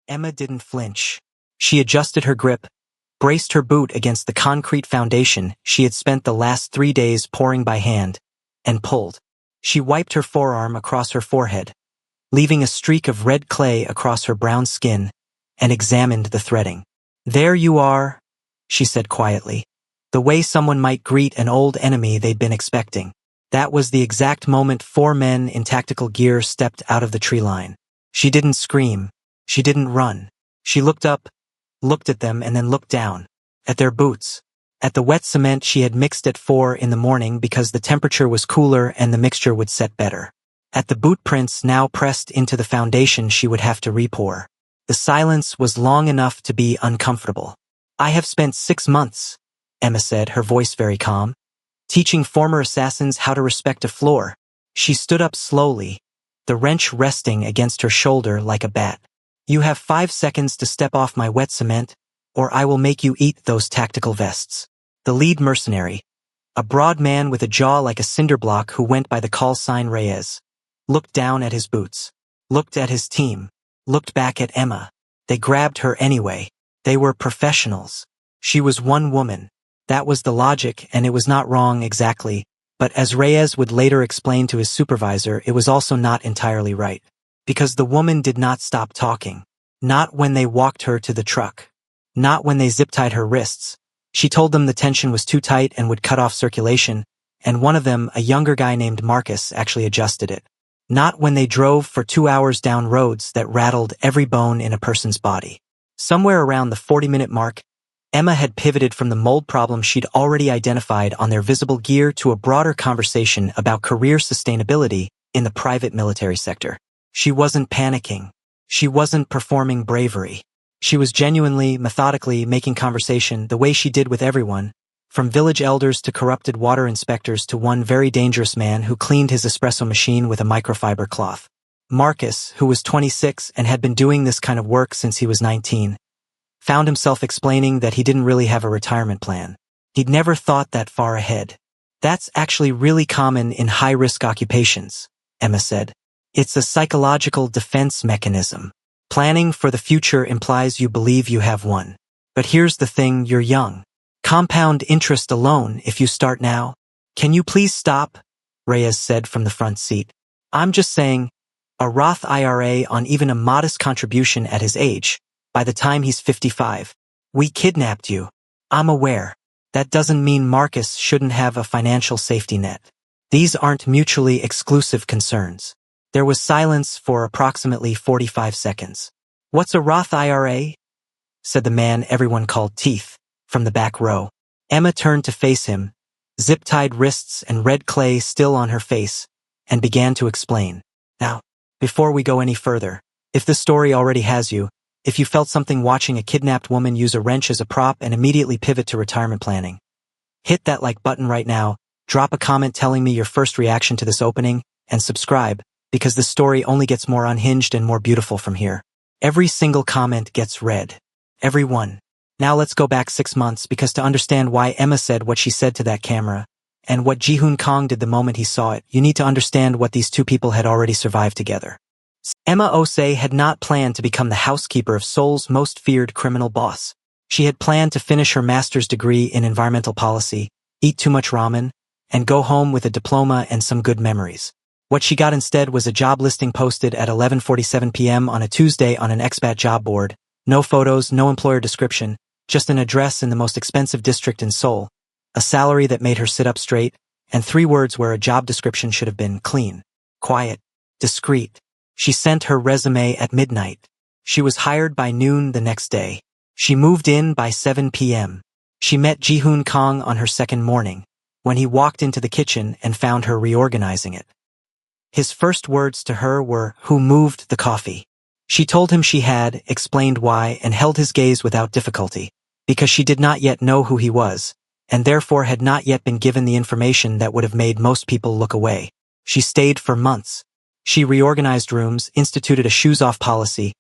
Emma didn't flinch. She adjusted her grip, braced her boot against the concrete foundation she had spent the last 3 days pouring by hand, and pulled. She wiped her forearm across her forehead, leaving a streak of red clay across her brown skin, and examined the threading. "There you are," she said quietly, the way someone might greet an old enemy they'd been expecting. That was the exact moment 4 men in tactical gear stepped out of the tree line. She didn't scream. She didn't run. She looked up, looked at them, and then looked down. At their boots. At the wet cement she had mixed at 4 in the morning because the temperature was cooler and the mixture would set better. At the boot prints now pressed into the foundation she would have to repour. The silence was long enough to be uncomfortable. "I have spent 6 months," Emma said, her voice very calm, "teaching former assassins how to respect a floor." She stood up slowly, the wrench resting against her shoulder like a bat. "You have 5 seconds to step off my wet cement, or I will make you eat those tactical vests." The lead mercenary, a broad man with a jaw like a cinder block who went by the call sign Reyes, looked down at his boots, looked at his team, looked back at Emma. They grabbed her anyway. They were professionals. She was one woman. That was the logic, and it was not wrong exactly, but as Reyes would later explain to his supervisor, it was also not entirely right. Because the woman did not stop talking. Not when they walked her to the truck. Not when they zip-tied her wrists. She told them the tension was too tight and would cut off circulation, and one of them, a younger guy named Marcus, actually adjusted it. Not when they drove for 2 hours down roads that rattled every bone in a person's body. Somewhere around the 40-minute mark, Emma had pivoted from the mold problem she'd already identified on their visible gear to a broader conversation about career sustainability in the private military sector. She wasn't panicking. She wasn't performing bravery. She was genuinely, methodically making conversation the way she did with everyone, from village elders to corrupted water inspectors to one very dangerous man who cleaned his espresso machine with a microfiber cloth. Marcus, who was 26 and had been doing this kind of work since he was 19, found himself explaining that he didn't really have a retirement plan. He'd never thought that far ahead. "That's actually really common in high-risk occupations," Emma said. "It's a psychological defense mechanism. Planning for the future implies you believe you have one. But here's the thing, you're young. Compound interest alone if you start now." "Can you please stop?" Reyes said from the front seat. "I'm just saying, a Roth IRA on even a modest contribution at his age, by the time he's 55. We kidnapped you. I'm aware. That doesn't mean Marcus shouldn't have a financial safety net. These aren't mutually exclusive concerns." There was silence for approximately 45 seconds. "What's a Roth IRA?" said the man everyone called Teeth, from the back row. Emma turned to face him, zip-tied wrists and red clay still on her face, and began to explain. "Now, before we go any further, if this story already has you, if you felt something watching a kidnapped woman use a wrench as a prop and immediately pivot to retirement planning, hit that like button right now, drop a comment telling me your first reaction to this opening, and subscribe, because this story only gets more unhinged and more beautiful from here. Every single comment gets read. Every one. Now let's go back 6 months, because to understand why Emma said what she said to that camera, and what Jiun Kong did the moment he saw it, you need to understand what these two people had already survived together. Emma Osei had not planned to become the housekeeper of Seoul's most feared criminal boss. She had planned to finish her master's degree in environmental policy, eat too much ramen, and go home with a diploma and some good memories. What she got instead was a job listing posted at 11:47 p.m. on a Tuesday on an expat job board. No photos, no employer description, just an address in the most expensive district in Seoul, a salary that made her sit up straight, and 3 words where a job description should have been: clean, quiet, discreet. She sent her resume at midnight. She was hired by noon the next day. She moved in by 7 p.m. She met Jiun Kong on her second morning, when he walked into the kitchen and found her reorganizing it. His first words to her were, "Who moved the coffee?" She told him she had, explained why, and held his gaze without difficulty, because she did not yet know who he was, and therefore had not yet been given the information that would have made most people look away. She stayed for months. She reorganized rooms, instituted a shoes-off policy,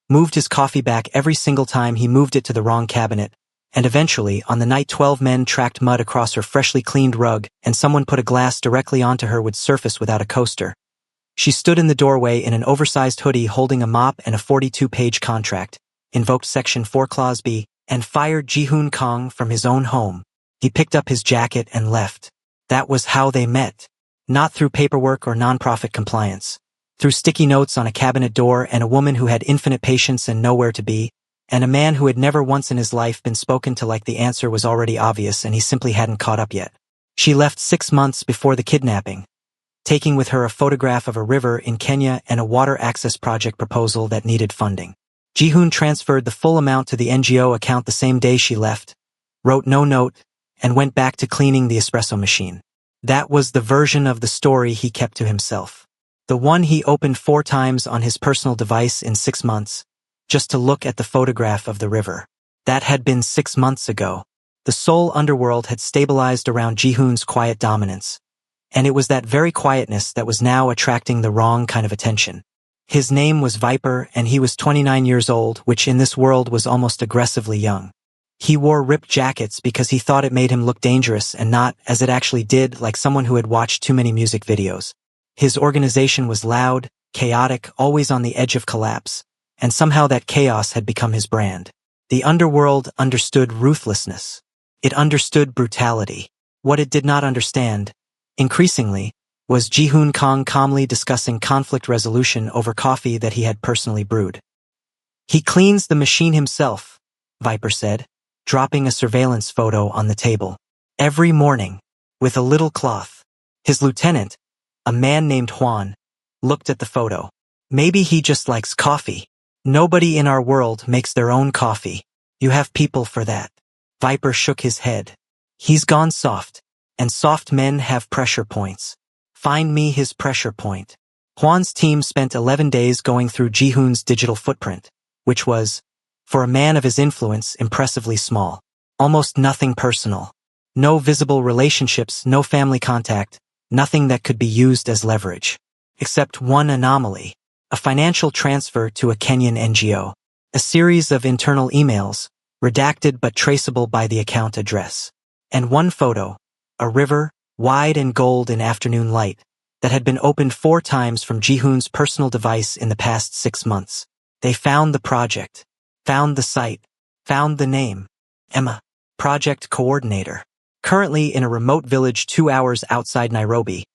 moved his coffee back every single time he moved it to the wrong cabinet, and eventually, on the night 12 men tracked mud across her freshly cleaned rug and someone put a glass directly onto her would surface without a coaster, she stood in the doorway in an oversized hoodie holding a mop and a 42-page contract, invoked Section 4 Clause B, and fired Jiun Kong from his own home. He picked up his jacket and left. That was how they met. Not through paperwork or nonprofit compliance. Through sticky notes on a cabinet door and a woman who had infinite patience and nowhere to be, and a man who had never once in his life been spoken to like the answer was already obvious and he simply hadn't caught up yet. She left 6 months before the kidnapping, taking with her a photograph of a river in Kenya and a water access project proposal that needed funding. Jiun transferred the full amount to the NGO account the same day she left, wrote no note, and went back to cleaning the espresso machine. That was the version of the story he kept to himself. The one he opened 4 times on his personal device in 6 months, just to look at the photograph of the river. That had been 6 months ago. The Seoul underworld had stabilized around Jihoon's quiet dominance, and it was that very quietness that was now attracting the wrong kind of attention. His name was Viper and he was 29 years old, which in this world was almost aggressively young. He wore ripped jackets because he thought it made him look dangerous and not, as it actually did, like someone who had watched too many music videos. His organization was loud, chaotic, always on the edge of collapse, and somehow that chaos had become his brand. The underworld understood ruthlessness. It understood brutality. What it did not understand, increasingly, was Jiun Kong calmly discussing conflict resolution over coffee that he had personally brewed. He cleans the machine himself, Viper said, dropping a surveillance photo on the table. Every morning, with a little cloth. His lieutenant, a man named Juan, looked at the photo. Maybe he just likes coffee. Nobody in our world makes their own coffee. You have people for that. Viper shook his head. He's gone soft, and soft men have pressure points. Find me his pressure point. Juan's team spent 11 days going through Jihoon's digital footprint, which was, for a man of his influence, impressively small. Almost nothing personal. No visible relationships, no family contact, nothing that could be used as leverage. Except one anomaly. A financial transfer to a Kenyan NGO. A series of internal emails, redacted but traceable by the account address. And one photo, a river, wide and gold in afternoon light, that had been opened 4 times from Jihoon's personal device in the past 6 months. They found the project. Found the site. Found the name. Emma. Project coordinator. Currently in a remote village 2 hours outside Nairobi,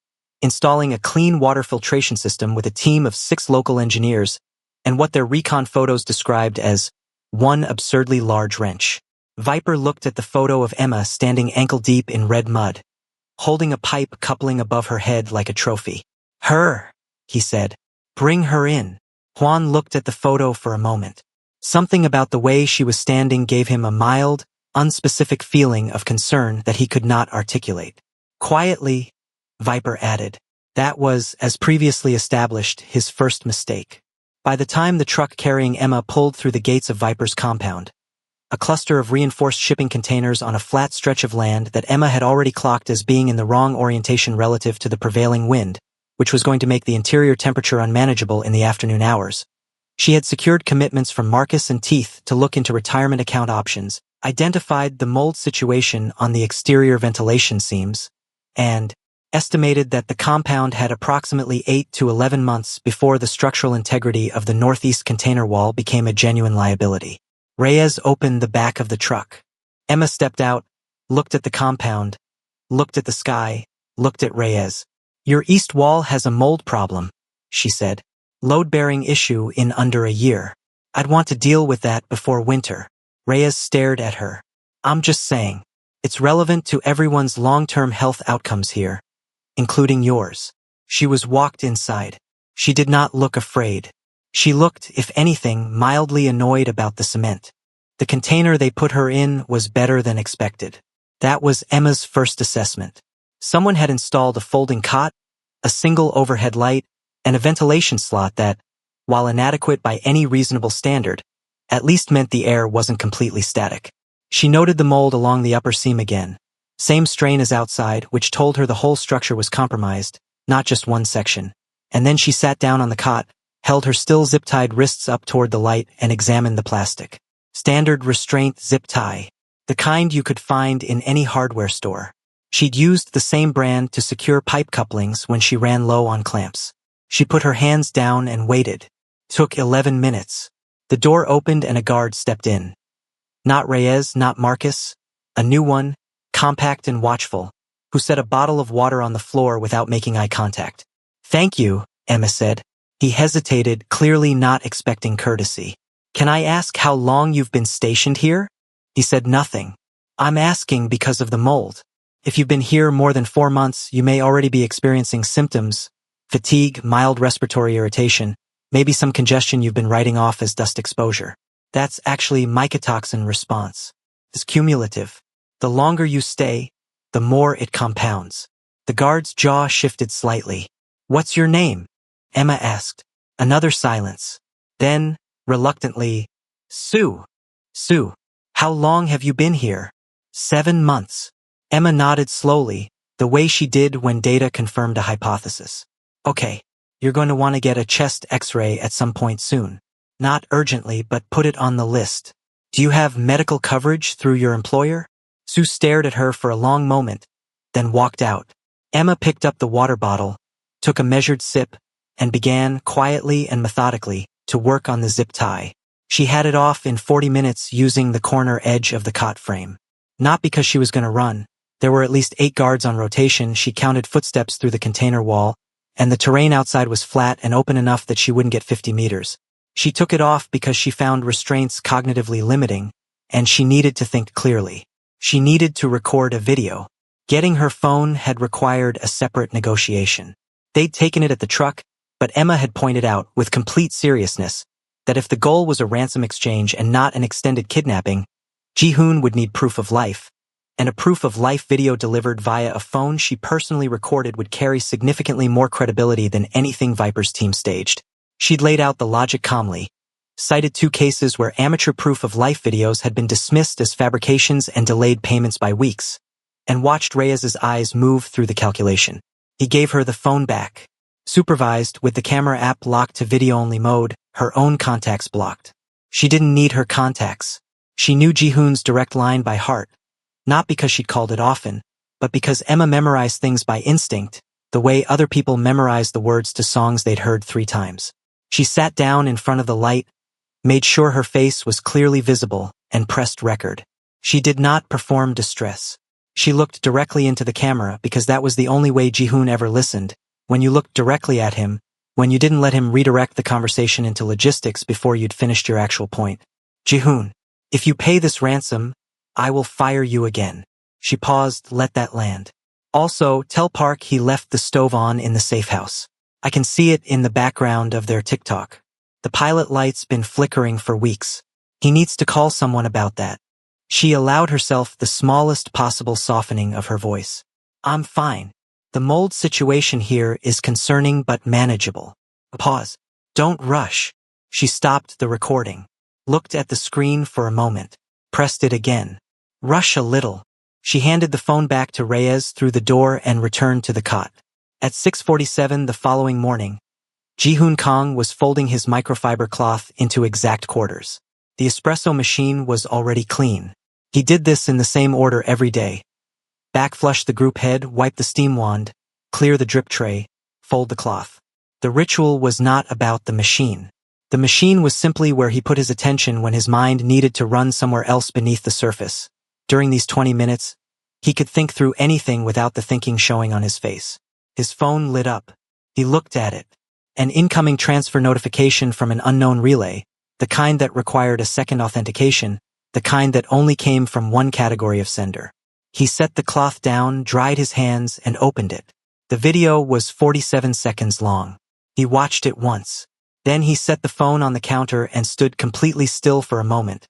installing a clean water filtration system with a team of 6 local engineers and what their recon photos described as one absurdly large wrench. Viper looked at the photo of Emma standing ankle-deep in red mud, holding a pipe coupling above her head like a trophy. Her, he said. Bring her in. Juan looked at the photo for a moment. Something about the way she was standing gave him a mild, unspecific feeling of concern that he could not articulate. Quietly, Viper added. That was, as previously established, his first mistake. By the time the truck carrying Emma pulled through the gates of Viper's compound, a cluster of reinforced shipping containers on a flat stretch of land that Emma had already clocked as being in the wrong orientation relative to the prevailing wind, which was going to make the interior temperature unmanageable in the afternoon hours. She had secured commitments from Marcus and Teeth to look into retirement account options, identified the mold situation on the exterior ventilation seams, and estimated that the compound had approximately 8 to 11 months before the structural integrity of the northeast container wall became a genuine liability. Reyes opened the back of the truck. Emma stepped out, looked at the compound, looked at the sky, looked at Reyes. Your east wall has a mold problem, she said. Load-bearing issue in under a year. I'd want to deal with that before winter. Reyes stared at her. I'm just saying. It's relevant to everyone's long-term health outcomes here, including yours. She was walked inside. She did not look afraid. She looked, if anything, mildly annoyed about the cement. The container they put her in was better than expected. That was Emma's first assessment. Someone had installed a folding cot, a single overhead light, and a ventilation slot that, while inadequate by any reasonable standard, at least meant the air wasn't completely static. She noted the mold along the upper seam again. Same strain as outside, which told her the whole structure was compromised, not just one section. And then she sat down on the cot, held her still zip-tied wrists up toward the light, and examined the plastic. Standard restraint zip tie. The kind you could find in any hardware store. She'd used the same brand to secure pipe couplings when she ran low on clamps. She put her hands down and waited. Took 11 minutes. The door opened and a guard stepped in. Not Reyes, not Marcus. A new one, compact and watchful, who set a bottle of water on the floor without making eye contact. "Thank you," Emma said. He hesitated, clearly not expecting courtesy. "Can I ask how long you've been stationed here?" He said nothing. "I'm asking because of the mold. If you've been here more than 4 months, you may already be experiencing symptoms: fatigue, mild respiratory irritation, maybe some congestion you've been writing off as dust exposure. That's actually mycotoxin response. It's cumulative. The longer you stay, the more it compounds." The guard's jaw shifted slightly. "What's your name?" Emma asked. Another silence. Then, reluctantly, "Sue." "Sue, how long have you been here?" 7 months. Emma nodded slowly, the way she did when data confirmed a hypothesis. "Okay, you're going to want to get a chest x-ray at some point soon. Not urgently, but put it on the list. Do you have medical coverage through your employer?" Sue stared at her for a long moment, then walked out. Emma picked up the water bottle, took a measured sip, and began, quietly and methodically, to work on the zip tie. She had it off in 40 minutes using the corner edge of the cot frame. Not because she was going to run. There were at least 8 guards on rotation. She counted footsteps through the container wall, and the terrain outside was flat and open enough that she wouldn't get 50 meters. She took it off because she found restraints cognitively limiting, and she needed to think clearly. She needed to record a video. Getting her phone had required a separate negotiation. They'd taken it at the truck, but Emma had pointed out, with complete seriousness, that if the goal was a ransom exchange and not an extended kidnapping, Jiun would need proof of life, and a proof of life video delivered via a phone she personally recorded would carry significantly more credibility than anything Viper's team staged. She'd laid out the logic calmly, cited 2 cases where amateur proof of life videos had been dismissed as fabrications and delayed payments by weeks, and watched Reyes's eyes move through the calculation. He gave her the phone back. Supervised, with the camera app locked to video-only mode, her own contacts blocked. She didn't need her contacts. She knew Jihoon's direct line by heart, not because she'd called it often, but because Emma memorized things by instinct, the way other people memorize the words to songs they'd heard 3 times. She sat down in front of the light, made sure her face was clearly visible, and pressed record. She did not perform distress. She looked directly into the camera because that was the only way Jihoon ever listened, when you looked directly at him, when you didn't let him redirect the conversation into logistics before you'd finished your actual point. "Jihoon, if you pay this ransom, I will fire you again." She paused, let that land. "Also, tell Park he left the stove on in the safe house. I can see it in the background of their TikTok. The pilot light's been flickering for weeks. He needs to call someone about that." She allowed herself the smallest possible softening of her voice. "I'm fine. The mold situation here is concerning but manageable." A pause. "Don't rush." She stopped the recording, looked at the screen for a moment, pressed it again. "Rush a little." She handed the phone back to Reyes through the door and returned to the cot. At 6:47 the following morning, Jihoon Kong was folding his microfiber cloth into exact quarters. The espresso machine was already clean. He did this in the same order every day. Backflush the group head, wipe the steam wand, clear the drip tray, fold the cloth. The ritual was not about the machine. The machine was simply where he put his attention when his mind needed to run somewhere else beneath the surface. During these 20 minutes, he could think through anything without the thinking showing on his face. His phone lit up. He looked at it. An incoming transfer notification from an unknown relay, the kind that required a second authentication, the kind that only came from one category of sender. He set the cloth down, dried his hands, and opened it. The video was 47 seconds long. He watched it once. Then he set the phone on the counter and stood completely still for a moment,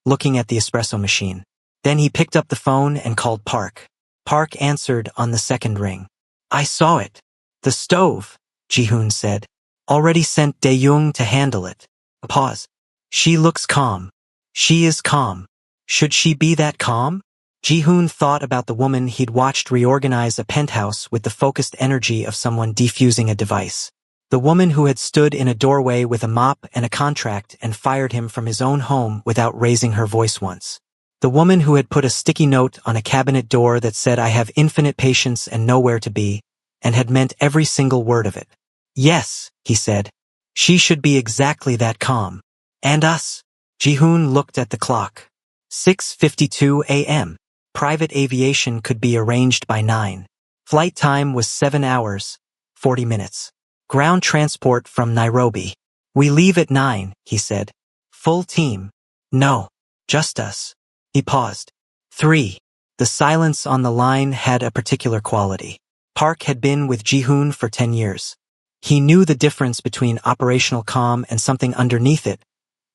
looking at the espresso machine. Then he picked up the phone and called Park. Park answered on the second ring. "I saw it. The stove," Jihoon said. "Already sent Dae-young to handle it." A pause. "She looks calm." "She is calm. Should she be that calm?" Jihoon thought about the woman he'd watched reorganize a penthouse with the focused energy of someone defusing a device. The woman who had stood in a doorway with a mop and a contract and fired him from his own home without raising her voice once. The woman who had put a sticky note on a cabinet door that said, "I have infinite patience and nowhere to be," and had meant every single word of it. "Yes," he said. "She should be exactly that calm." And us? Jihoon looked at the clock. 6:52 a.m. Private aviation could be arranged by 9. Flight time was 7 hours, 40 minutes. Ground transport from Nairobi. We leave at 9, he said. Full team. No. Just us. He paused. 3. The silence on the line had a particular quality. Park had been with Jihoon for 10 years. He knew the difference between operational calm and something underneath it,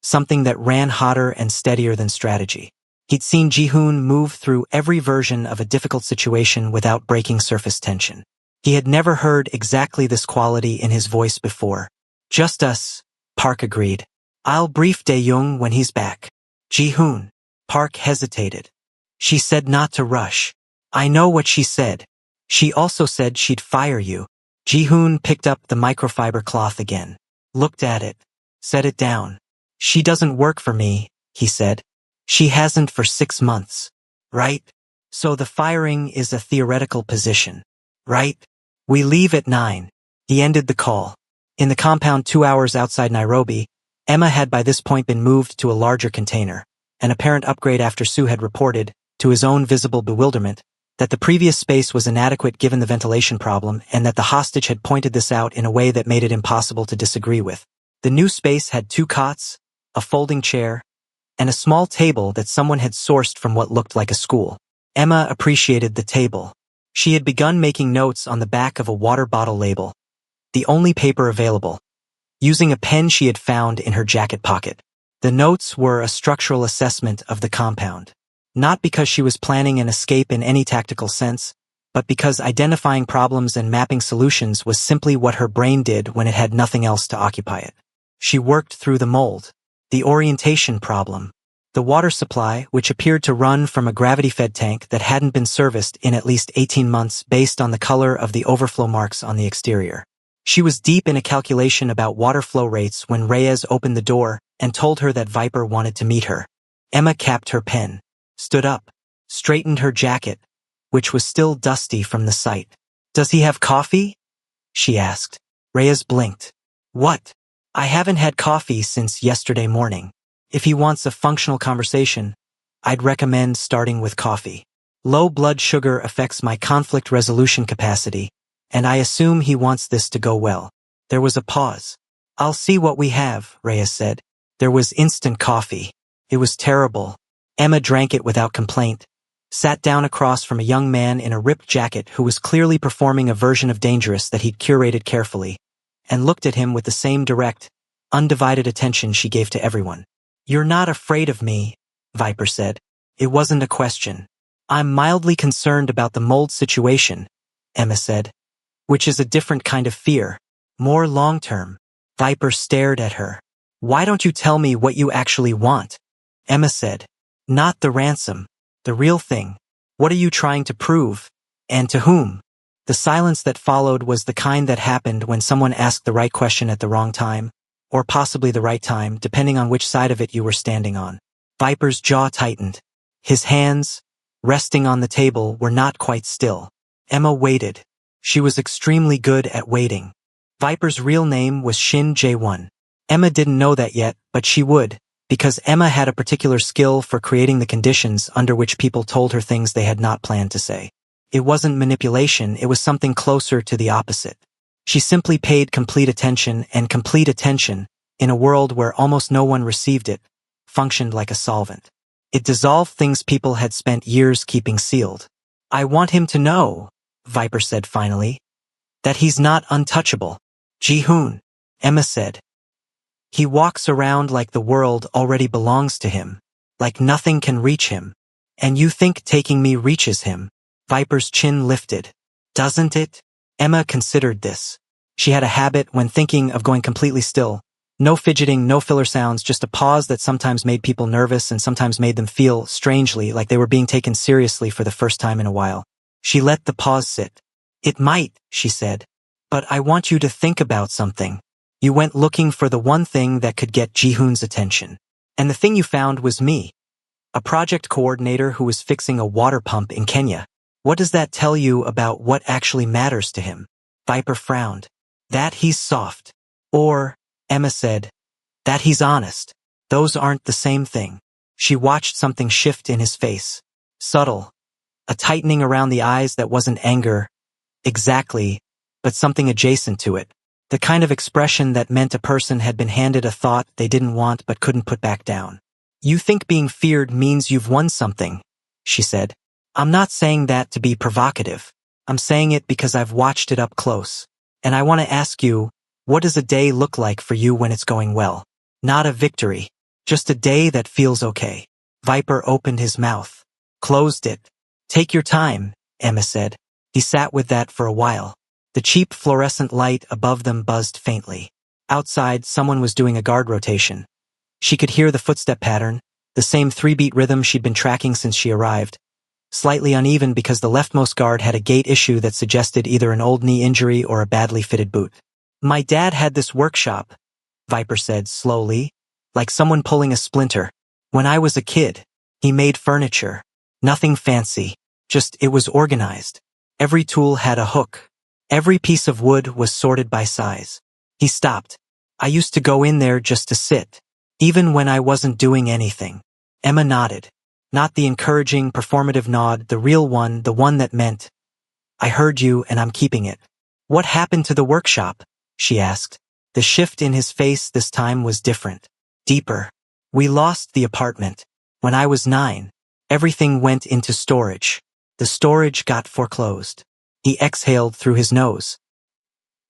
something that ran hotter and steadier than strategy. He'd seen Jihoon move through every version of a difficult situation without breaking surface tension. He had never heard exactly this quality in his voice before. Just us, Park agreed. I'll brief Dae-young when he's back. Jihoon. Park hesitated. She said not to rush. I know what she said. She also said she'd fire you. Jihoon picked up the microfiber cloth again. Looked at it. Set it down. She doesn't work for me, he said. She hasn't for 6 months. Right? So the firing is a theoretical position. Right? We leave at 9. He ended the call. In the compound 2 hours outside Nairobi, Emma had by this point been moved to a larger container, an apparent upgrade after Sue had reported, to his own visible bewilderment, that the previous space was inadequate given the ventilation problem and that the hostage had pointed this out in a way that made it impossible to disagree with. The new space had 2 cots, a folding chair, and a small table that someone had sourced from what looked like a school. Emma appreciated the table. She had begun making notes on the back of a water bottle label, the only paper available, using a pen she had found in her jacket pocket. The notes were a structural assessment of the compound. Not because she was planning an escape in any tactical sense, but because identifying problems and mapping solutions was simply what her brain did when it had nothing else to occupy it. She worked through the mold, the orientation problem, the water supply, which appeared to run from a gravity-fed tank that hadn't been serviced in at least 18 months based on the color of the overflow marks on the exterior. She was deep in a calculation about water flow rates when Reyes opened the door and told her that Viper wanted to meet her. Emma capped her pen, stood up, straightened her jacket, which was still dusty from the sight. Does he have coffee? She asked. Reyes blinked. What? I haven't had coffee since yesterday morning. If he wants a functional conversation, I'd recommend starting with coffee. Low blood sugar affects my conflict resolution capacity, and I assume he wants this to go well. There was a pause. I'll see what we have, Reyes said. There was instant coffee. It was terrible. Emma drank it without complaint, sat down across from a young man in a ripped jacket who was clearly performing a version of Dangerous that he'd curated carefully, and looked at him with the same direct, undivided attention she gave to everyone. You're not afraid of me, Viper said. It wasn't a question. I'm mildly concerned about the mold situation, Emma said, which is a different kind of fear, more long-term. Viper stared at her. Why don't you tell me what you actually want? Emma said. Not the ransom, the real thing. What are you trying to prove? And to whom? The silence that followed was the kind that happened when someone asked the right question at the wrong time, or possibly the right time, depending on which side of it you were standing on. Viper's jaw tightened. His hands, resting on the table, were not quite still. Emma waited. She was extremely good at waiting. Viper's real name was Shin Jae-won. Emma didn't know that yet, but she would, because Emma had a particular skill for creating the conditions under which people told her things they had not planned to say. It wasn't manipulation, it was something closer to the opposite. She simply paid complete attention, and complete attention, in a world where almost no one received it, functioned like a solvent. It dissolved things people had spent years keeping sealed. I want him to know, Viper said finally, that he's not untouchable. Jihoon, Emma said. He walks around like the world already belongs to him, like nothing can reach him. And you think taking me reaches him? Viper's chin lifted. Doesn't it? Emma considered this. She had a habit when thinking of going completely still. No fidgeting, no filler sounds, just a pause that sometimes made people nervous and sometimes made them feel, strangely, like they were being taken seriously for the first time in a while. She let the pause sit. It might, she said. But I want you to think about something. You went looking for the one thing that could get Jihoon's attention. And the thing you found was me. A project coordinator who was fixing a water pump in Kenya. What does that tell you about what actually matters to him? Viper frowned. That he's soft. Or, Emma said, that he's honest. Those aren't the same thing. She watched something shift in his face. Subtle. A tightening around the eyes that wasn't anger, exactly, but something adjacent to it. The kind of expression that meant a person had been handed a thought they didn't want but couldn't put back down. You think being feared means you've won something, she said. I'm not saying that to be provocative. I'm saying it because I've watched it up close. And I want to ask you, what does a day look like for you when it's going well? Not a victory. Just a day that feels okay. Viper opened his mouth. Closed it. Take your time, Emma said. He sat with that for a while. The cheap fluorescent light above them buzzed faintly. Outside, someone was doing a guard rotation. She could hear the footstep pattern, the same 3-beat rhythm she'd been tracking since she arrived. Slightly uneven because the leftmost guard had a gait issue that suggested either an old knee injury or a badly fitted boot. My dad had this workshop, Viper said slowly, like someone pulling a splinter. When I was a kid, he made furniture. Nothing fancy, just it was organized. Every tool had a hook. Every piece of wood was sorted by size. He stopped. I used to go in there just to sit, even when I wasn't doing anything. Emma nodded. Not the encouraging, performative nod, the real one, the one that meant, I heard you and I'm keeping it. What happened to the workshop? She asked. The shift in his face this time was different. Deeper. We lost the apartment. When I was 9, everything went into storage. The storage got foreclosed. He exhaled through his nose.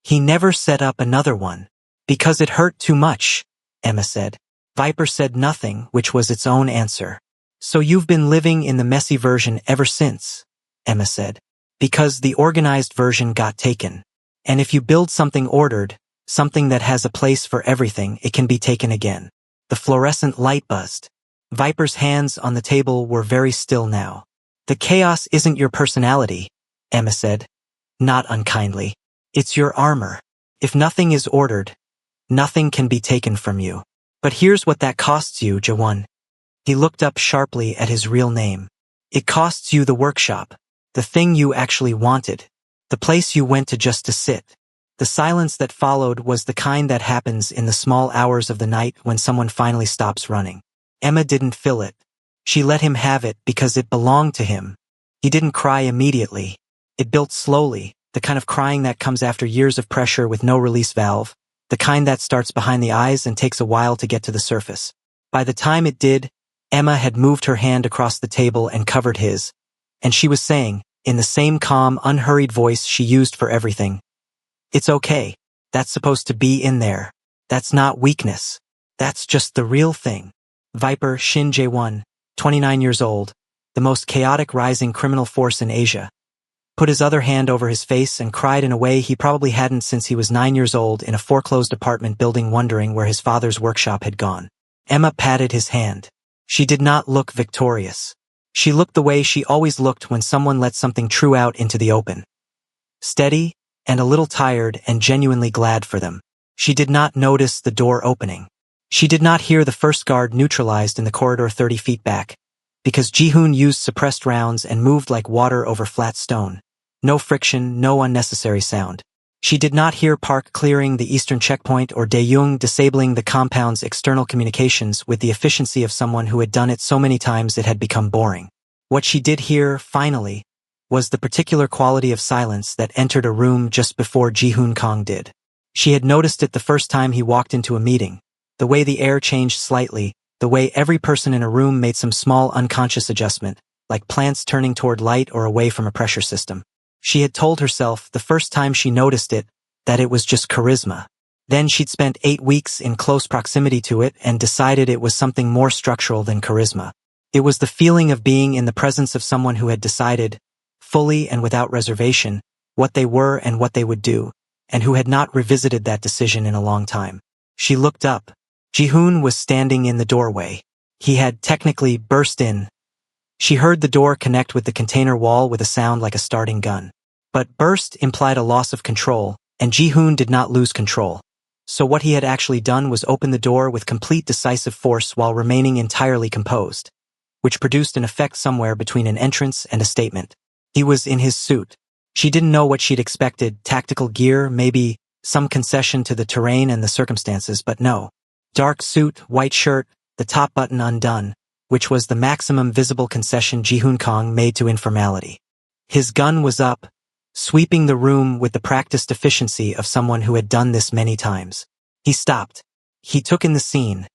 He never set up another one. Because it hurt too much, Emma said. Viper said nothing, which was its own answer. So you've been living in the messy version ever since, Emma said. Because the organized version got taken. And if you build something ordered, something that has a place for everything, it can be taken again. The fluorescent light buzzed. Viper's hands on the table were very still now. The chaos isn't your personality, Emma said. Not unkindly. It's your armor. If nothing is ordered, nothing can be taken from you. But here's what that costs you, Jiun. He looked up sharply at his real name. It costs you the workshop, the thing you actually wanted, the place you went to just to sit. The silence that followed was the kind that happens in the small hours of the night when someone finally stops running. Emma didn't fill it. She let him have it because it belonged to him. He didn't cry immediately. It built slowly, the kind of crying that comes after years of pressure with no release valve, the kind that starts behind the eyes and takes a while to get to the surface. By the time it did, Emma had moved her hand across the table and covered his, and she was saying, in the same calm, unhurried voice she used for everything, It's okay. That's supposed to be in there. That's not weakness. That's just the real thing. Viper Shin Jae-won, 29 years old, the most chaotic rising criminal force in Asia, put his other hand over his face and cried in a way he probably hadn't since he was 9 years old in a foreclosed apartment building wondering where his father's workshop had gone. Emma patted his hand. She did not look victorious. She looked the way she always looked when someone let something true out into the open. Steady, and a little tired and genuinely glad for them. She did not notice the door opening. She did not hear the first guard neutralized in the corridor 30 feet back, because Jiun used suppressed rounds and moved like water over flat stone. No friction, no unnecessary sound. She did not hear Park clearing the eastern checkpoint or Dae-young disabling the compound's external communications with the efficiency of someone who had done it so many times it had become boring. What she did hear, finally, was the particular quality of silence that entered a room just before Jihoon Kong did. She had noticed it the first time he walked into a meeting, the way the air changed slightly, the way every person in a room made some small unconscious adjustment, like plants turning toward light or away from a pressure system. She had told herself, the first time she noticed it, that it was just charisma. Then she'd spent 8 weeks in close proximity to it and decided it was something more structural than charisma. It was the feeling of being in the presence of someone who had decided, fully and without reservation, what they were and what they would do, and who had not revisited that decision in a long time. She looked up. Jihoon was standing in the doorway. He had technically burst in. She heard the door connect with the container wall with a sound like a starting gun. But burst implied a loss of control, and Jihoon did not lose control. So what he had actually done was open the door with complete decisive force while remaining entirely composed, which produced an effect somewhere between an entrance and a statement. He was in his suit. She didn't know what she'd expected, tactical gear, maybe some concession to the terrain and the circumstances, but no. Dark suit, white shirt, the top button undone, which was the maximum visible concession Jiun Kong made to informality. His gun was up, sweeping the room with the practiced efficiency of someone who had done this many times. He stopped. He took in the scene.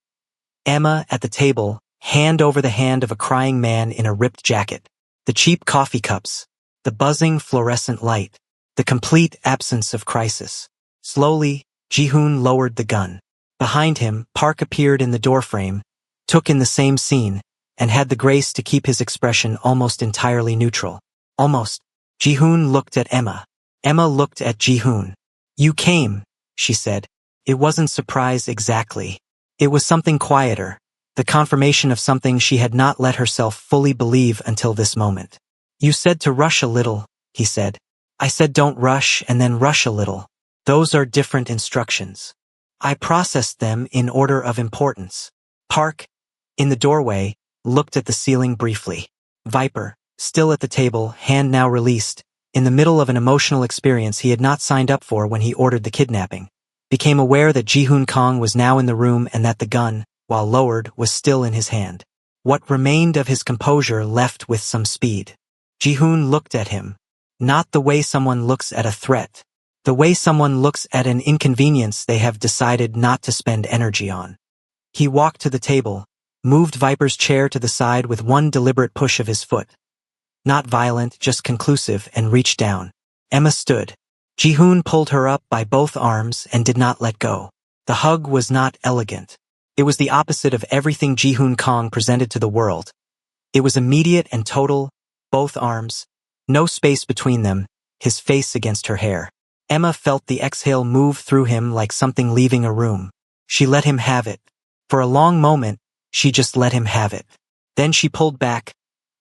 Emma at the table, hand over the hand of a crying man in a ripped jacket. The cheap coffee cups. The buzzing fluorescent light. The complete absence of crisis. Slowly, Jiun lowered the gun. Behind him, Park appeared in the doorframe, took in the same scene, and had the grace to keep his expression almost entirely neutral. Almost. Jiun looked at Emma. Emma looked at Jiun. "You came," she said. It wasn't surprise exactly. It was something quieter, the confirmation of something she had not let herself fully believe until this moment. "You said to rush a little," he said. "I said don't rush and then rush a little. Those are different instructions. I processed them in order of importance." Park, in the doorway, looked at the ceiling briefly. Viper, still at the table, hand now released, in the middle of an emotional experience he had not signed up for when he ordered the kidnapping, became aware that Jiun Kong was now in the room and that the gun, while lowered, was still in his hand. What remained of his composure left with some speed. Jiun looked at him. Not the way someone looks at a threat. The way someone looks at an inconvenience they have decided not to spend energy on. He walked to the table, moved Viper's chair to the side with one deliberate push of his foot. Not violent, just conclusive, and reached down. Emma stood. Jiun pulled her up by both arms and did not let go. The hug was not elegant. It was the opposite of everything Jiun Kong presented to the world. It was immediate and total, both arms, no space between them, his face against her hair. Emma felt the exhale move through him like something leaving a room. She let him have it. For a long moment, she just let him have it. Then she pulled back,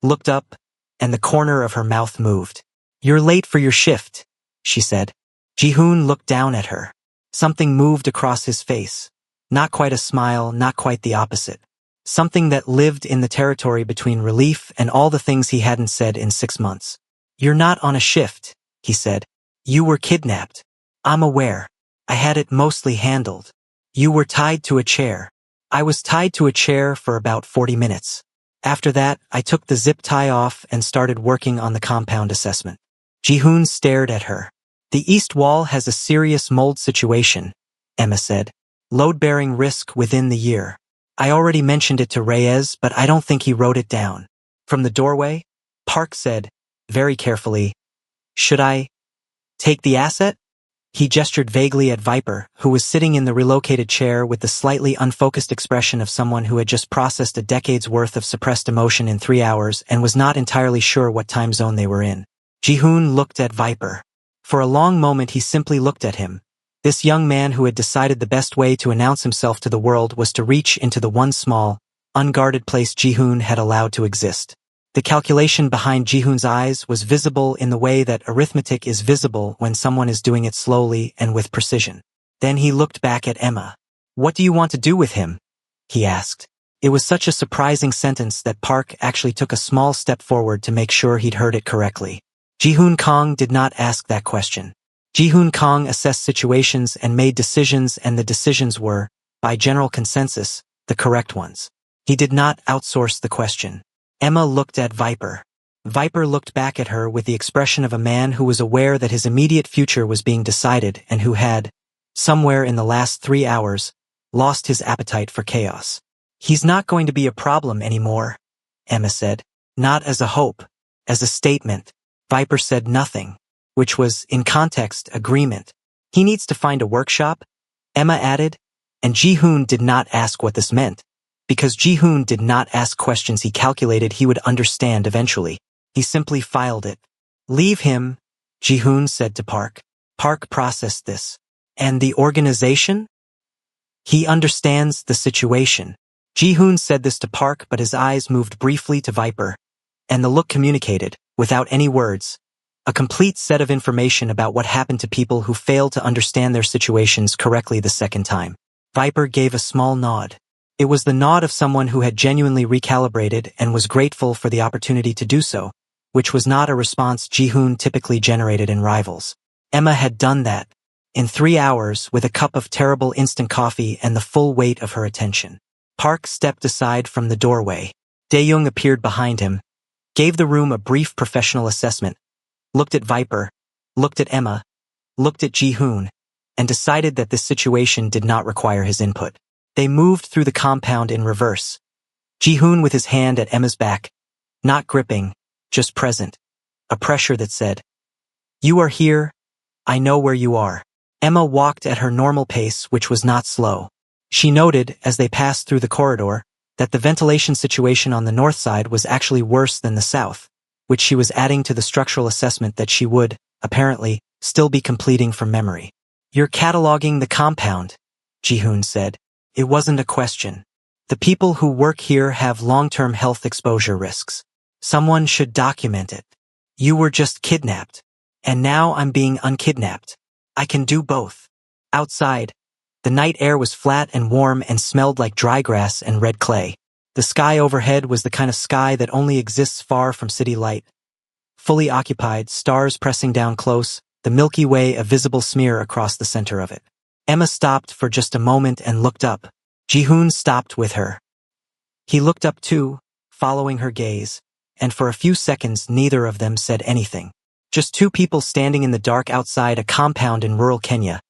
looked up, and the corner of her mouth moved. "You're late for your shift," she said. Jiun looked down at her. Something moved across his face. Not quite a smile, not quite the opposite. Something that lived in the territory between relief and all the things he hadn't said in 6 months. "You're not on a shift," he said. "You were kidnapped. I'm aware. I had it mostly handled. You were tied to a chair. I was tied to a chair for about 40 minutes. After that, I took the zip tie off and started working on the compound assessment." Jiun stared at her. "The east wall has a serious mold situation," Emma said. "Load-bearing risk within the year. I already mentioned it to Reyes, but I don't think he wrote it down." From the doorway, Park said, very carefully, "Should I take the asset?" He gestured vaguely at Viper, who was sitting in the relocated chair with the slightly unfocused expression of someone who had just processed a decade's worth of suppressed emotion in 3 hours and was not entirely sure what time zone they were in. Jiun looked at Viper. For a long moment he simply looked at him. This young man who had decided the best way to announce himself to the world was to reach into the one small, unguarded place Jiun had allowed to exist. The calculation behind Jihoon's eyes was visible in the way that arithmetic is visible when someone is doing it slowly and with precision. Then he looked back at Emma. "What do you want to do with him?" he asked. It was such a surprising sentence that Park actually took a small step forward to make sure he'd heard it correctly. Jiun Kong did not ask that question. Jiun Kong assessed situations and made decisions, and the decisions were, by general consensus, the correct ones. He did not outsource the question. Emma looked at Viper. Viper looked back at her with the expression of a man who was aware that his immediate future was being decided and who had, somewhere in the last 3 hours, lost his appetite for chaos. "He's not going to be a problem anymore," Emma said. "Not as a hope, as a statement." Viper said nothing, which was, in context, agreement. "He needs to find a workshop," Emma added, and Jihoon did not ask what this meant. Because Jihoon did not ask questions he calculated he would understand eventually. He simply filed it. "Leave him," Jihoon said to Park. Park processed this. "And the organization?" "He understands the situation." Jihoon said this to Park, but his eyes moved briefly to Viper, and the look communicated, without any words, a complete set of information about what happened to people who failed to understand their situations correctly the second time. Viper gave a small nod. It was the nod of someone who had genuinely recalibrated and was grateful for the opportunity to do so, which was not a response Jihoon typically generated in rivals. Emma had done that, in 3 hours, with a cup of terrible instant coffee and the full weight of her attention. Park stepped aside from the doorway. Dae-young appeared behind him, gave the room a brief professional assessment, looked at Viper, looked at Emma, looked at Jiun, and decided that this situation did not require his input. They moved through the compound in reverse. Jiun with his hand at Emma's back, not gripping, just present, a pressure that said, "You are here, I know where you are." Emma walked at her normal pace, which was not slow. She noted, as they passed through the corridor, that the ventilation situation on the north side was actually worse than the south, which she was adding to the structural assessment that she would, apparently, still be completing from memory. "You're cataloging the compound," Jiun said. "It wasn't a question. The people who work here have long-term health exposure risks. Someone should document it. You were just kidnapped. And now I'm being unkidnapped. I can do both." Outside, the night air was flat and warm and smelled like dry grass and red clay. The sky overhead was the kind of sky that only exists far from city light. Fully occupied, stars pressing down close, the Milky Way a visible smear across the center of it. Emma stopped for just a moment and looked up. Jiun stopped with her. He looked up too, following her gaze, and for a few seconds neither of them said anything. Just two people standing in the dark outside a compound in rural Kenya,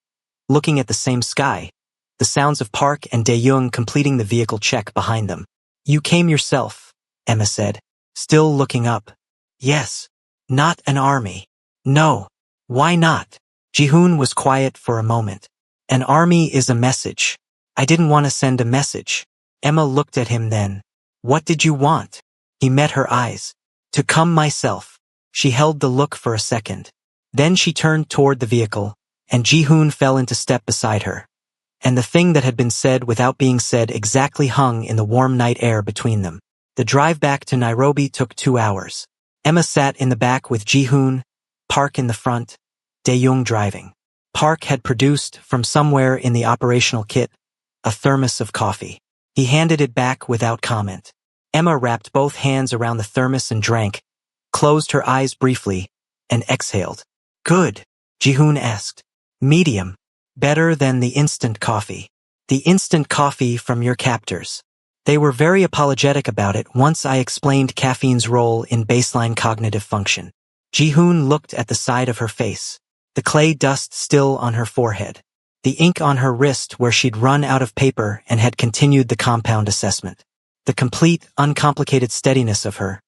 looking at the same sky, the sounds of Park and Dae-young completing the vehicle check behind them. "You came yourself," Emma said, still looking up. "Yes. Not an army." "No. Why not?" Jiun was quiet for a moment. "An army is a message. I didn't want to send a message." Emma looked at him then. "What did you want?" He met her eyes. "To come myself." She held the look for a second. Then she turned toward the vehicle, and Jiun fell into step beside her. And the thing that had been said without being said exactly hung in the warm night air between them. The drive back to Nairobi took 2 hours. Emma sat in the back with Jiun, Park in the front, Dae-young driving. Park had produced, from somewhere in the operational kit, a thermos of coffee. He handed it back without comment. Emma wrapped both hands around the thermos and drank, closed her eyes briefly, and exhaled. "Good?" Jiun asked. "Medium. Better than the instant coffee." "The instant coffee from your captors. They were very apologetic about it once I explained caffeine's role in baseline cognitive function." Jiun looked at the side of her face, the clay dust still on her forehead, the ink on her wrist where she'd run out of paper and had continued the compound assessment. The complete, uncomplicated steadiness of her,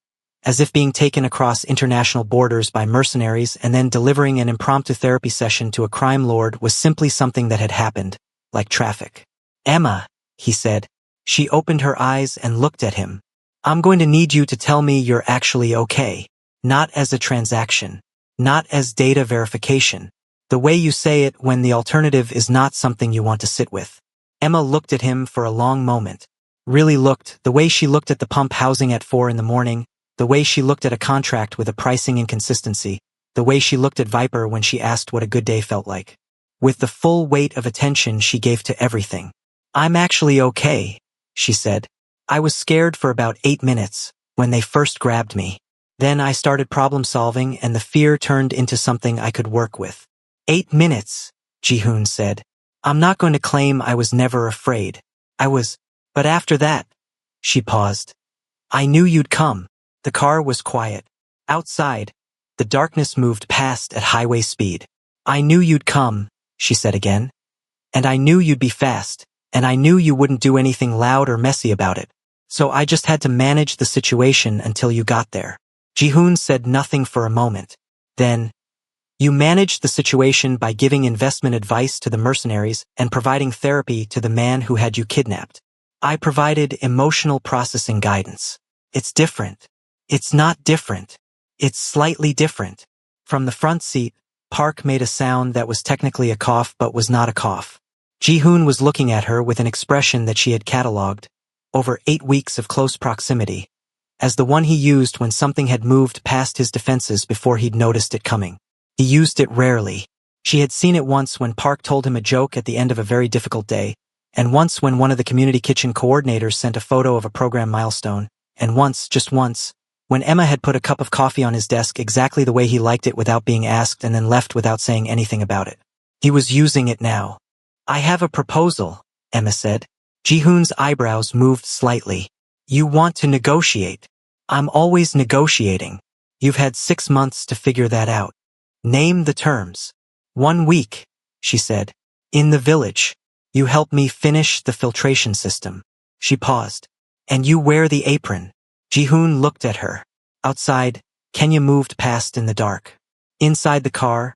as if being taken across international borders by mercenaries and then delivering an impromptu therapy session to a crime lord, was simply something that had happened, like traffic. "Emma," he said. She opened her eyes and looked at him. "I'm going to need you to tell me you're actually okay. Not as a transaction. Not as data verification. The way you say it when the alternative is not something you want to sit with." Emma looked at him for a long moment. Really looked, the way she looked at the pump housing at 4 in the morning, the way she looked at a contract with a pricing inconsistency, the way she looked at Viper when she asked what a good day felt like. With the full weight of attention she gave to everything. "I'm actually okay," she said. "I was scared for about 8 minutes, when they first grabbed me. Then I started problem solving and the fear turned into something I could work with." 8 minutes, Jiun said. "I'm not going to claim I was never afraid. I was, but after that," she paused. "I knew you'd come." The car was quiet. Outside, the darkness moved past at highway speed. "I knew you'd come," she said again. "And I knew you'd be fast, and I knew you wouldn't do anything loud or messy about it. So I just had to manage the situation until you got there." Jiun said nothing for a moment. Then, "You managed the situation by giving investment advice to the mercenaries and providing therapy to the man who had you kidnapped. I provided emotional processing guidance. It's different. It's not different. It's slightly different." From the front seat, Park made a sound that was technically a cough but was not a cough. Jiun was looking at her with an expression that she had catalogued, over 8 weeks of close proximity, as the one he used when something had moved past his defenses before he'd noticed it coming. He used it rarely. She had seen it once when Park told him a joke at the end of a very difficult day, and once when one of the community kitchen coordinators sent a photo of a program milestone, and once, just once, when Emma had put a cup of coffee on his desk exactly the way he liked it without being asked and then left without saying anything about it. He was using it now. "I have a proposal," Emma said. Jihoon's eyebrows moved slightly. You want to negotiate. I'm always negotiating. You've had 6 months to figure that out. Name the terms. 1 week, she said. In the village. You help me finish the filtration system. She paused. And you wear the apron. Jihoon looked at her. Outside, Kenya moved past in the dark. Inside the car,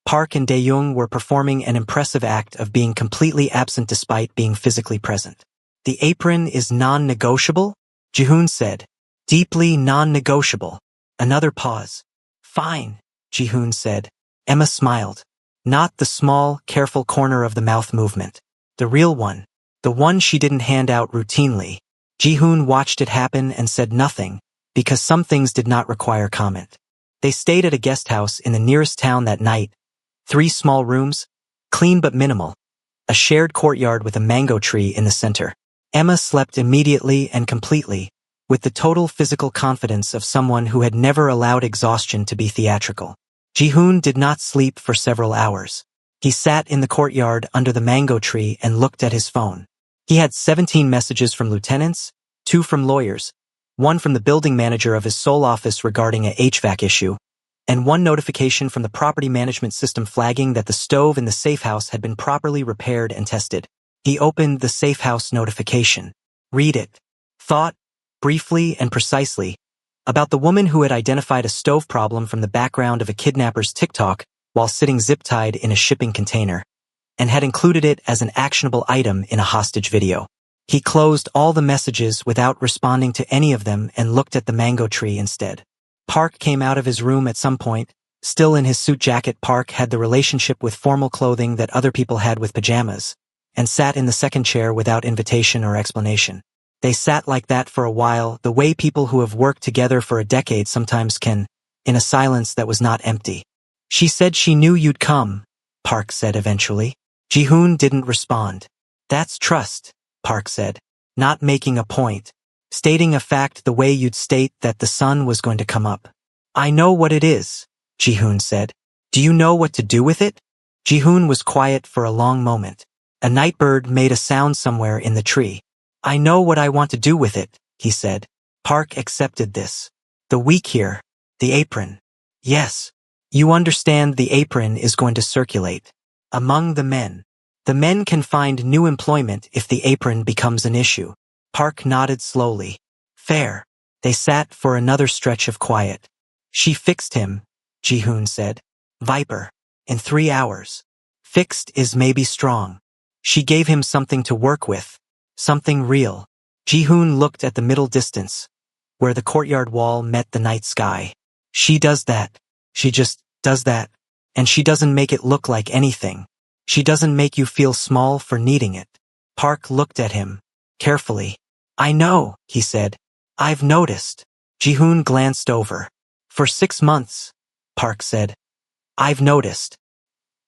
Park and Dae-young were performing an impressive act of being completely absent despite being physically present. The apron is non-negotiable? Jihoon said. Deeply non-negotiable. Another pause. Fine, Jihoon said. Emma smiled. Not the small, careful corner of the mouth movement. The real one. The one she didn't hand out routinely. Jihoon watched it happen and said nothing, because some things did not require comment. They stayed at a guest house in the nearest town that night. 3 small rooms, clean but minimal. A shared courtyard with a mango tree in the center. Emma slept immediately and completely, with the total physical confidence of someone who had never allowed exhaustion to be theatrical. Jihoon did not sleep for several hours. He sat in the courtyard under the mango tree and looked at his phone. He had 17 messages from lieutenants, 2 from lawyers, 1 from the building manager of his Seoul office regarding a HVAC issue, and 1 notification from the property management system flagging that the stove in the safe house had been properly repaired and tested. He opened the safe house notification. Read it. Thought, briefly and precisely, about the woman who had identified a stove problem from the background of a kidnapper's TikTok while sitting zip-tied in a shipping container, and had included it as an actionable item in a hostage video. He closed all the messages without responding to any of them and looked at the mango tree instead. Park came out of his room at some point. Still in his suit jacket, Park had the relationship with formal clothing that other people had with pajamas, and sat in the second chair without invitation or explanation. They sat like that for a while, the way people who have worked together for a decade sometimes can, in a silence that was not empty. She said she knew you'd come, Park said eventually. Jihoon didn't respond. That's trust, Park said, not making a point, stating a fact the way you'd state that the sun was going to come up. I know what it is, Jihoon said. Do you know what to do with it? Jihoon was quiet for a long moment. A nightbird made a sound somewhere in the tree. I know what I want to do with it, he said. Park accepted this. The week here. The apron. Yes. You understand the apron is going to circulate. Among the men. The men can find new employment if the apron becomes an issue. Park nodded slowly. Fair. They sat for another stretch of quiet. She fixed him, Jihoon said. Viper. In 3 hours. Fixed is maybe strong. She gave him something to work with. Something real. Jihoon looked at the middle distance, where the courtyard wall met the night sky. She does that. She just does that. And she doesn't make it look like anything. She doesn't make you feel small for needing it. Park looked at him, carefully. I know, he said. I've noticed. Jihoon glanced over. For 6 months, Park said. I've noticed.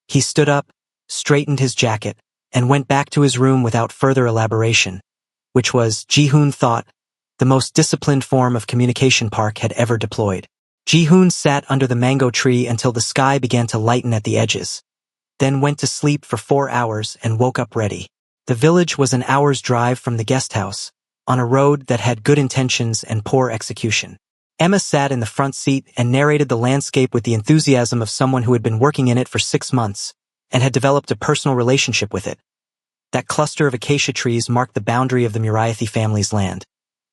He stood up, straightened his jacket, and went back to his room without further elaboration, which was, Jihoon thought, the most disciplined form of communication Park had ever deployed. Jihoon sat under the mango tree until the sky began to lighten at the edges, then went to sleep for 4 hours and woke up ready. The village was an hour's drive from the guest house, on a road that had good intentions and poor execution. Emma sat in the front seat and narrated the landscape with the enthusiasm of someone who had been working in it for 6 months, and had developed a personal relationship with it. That cluster of acacia trees marked the boundary of the Muriathi family's land.